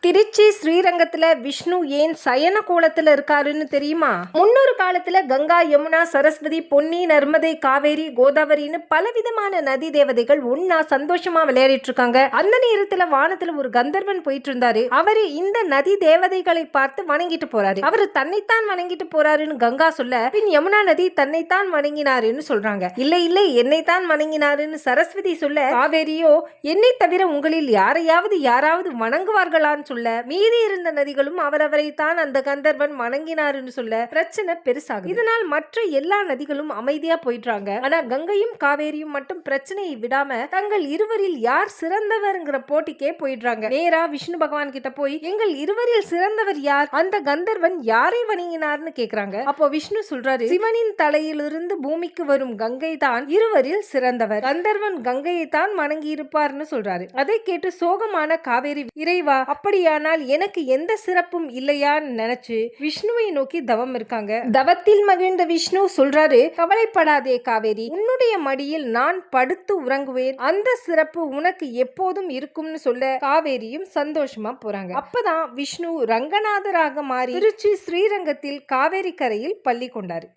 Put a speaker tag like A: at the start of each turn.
A: திருச்சி ஸ்ரீரங்கத்துல விஷ்ணு ஏன் சயன கோலத்துல இருக்காருன்னு தெரியுமா? முன்னொரு காலத்துல கங்கா, யமுனா, சரஸ்வதி, பொன்னி, நர்மதை, காவேரி, கோதாவரின்னு பலவிதமான நதி தேவதைகள் ஒன்னா சந்தோஷமா விளையாடிட்டு இருக்காங்க. அந்த நேரத்துல வானத்துல ஒரு கந்தர்வன் போயிட்டு இருந்தாரு. அவரு இந்த நதி தேவதைகளை பார்த்து வணங்கிட்டு போறாரு. அவரு தன்னைத்தான் வணங்கிட்டு போறாருன்னு கங்கா சொல்ல, பின் யமுனா நதி தன்னைத்தான் வணங்கினாருன்னு சொல்றாங்க. இல்ல இல்ல, என்னைத்தான் வணங்கினாருன்னு சரஸ்வதி சொல்ல, காவேரியோ என்னை தவிர உங்களில் யாராவது வணங்குவார்களான்னு சொல்ல, மீதி இருந்த நதிகளும் அவரவரை தான் அந்த கந்தர்வன் வணங்கினாருன்னு சொல்ல பிரச்சனை பெருசாகும். இதனால் மற்ற எல்லா நதிகளும் அமைதியா போயிடுறாங்க. ஆனா கங்கையும் காவேரியும் மட்டும் பிரச்சனையை விடாம தங்கள் இருவரில் யார் சிறந்தவர்ங்கிற போட்டிக்கே போயிடுறாங்க. நேரா விஷ்ணு பகவான் கிட்ட போய், எங்கள் இருவரில் சிறந்தவர் யார், அந்த கந்தர்வன் யாரை வணங்கினார்னு கேக்குறாங்க. அப்போ விஷ்ணு சொல்றாரு, சிவனின் தலையிலிருந்து பூமிக்கு வரும் கங்கை தான் இருவரில் சிறந்தவர், கந்தர்வன் கங்கையை தான் வணங்கி இருப்பார்னு சொல்றாரு. அதை கேட்டு சோகமான காவேரி, இறைவா, அப்படியானால் எனக்கு எந்த சிறப்பும் இல்லையான்னு நினைச்சு விஷ்ணுவை நோக்கி தவம் இருக்காங்க. தவத்தில் மகிழ்ந்த விஷ்ணு சொல்றாரு, கவலைப்படாதே காவேரி, உன்னுடைய மடியில் நான் படுத்து உறங்குவேன், அந்த சிறப்பு உனக்கு எப்போதும் இருக்கும்னு சொல்ல காவேரியும் சந்தோஷமா போறாங்க. அப்பதான் விஷ்ணு ரங்கநாதராக மாறி திருச்சி ஸ்ரீரங்கத்தில் காவேரி கரையில் பள்ளி கொண்டாரு.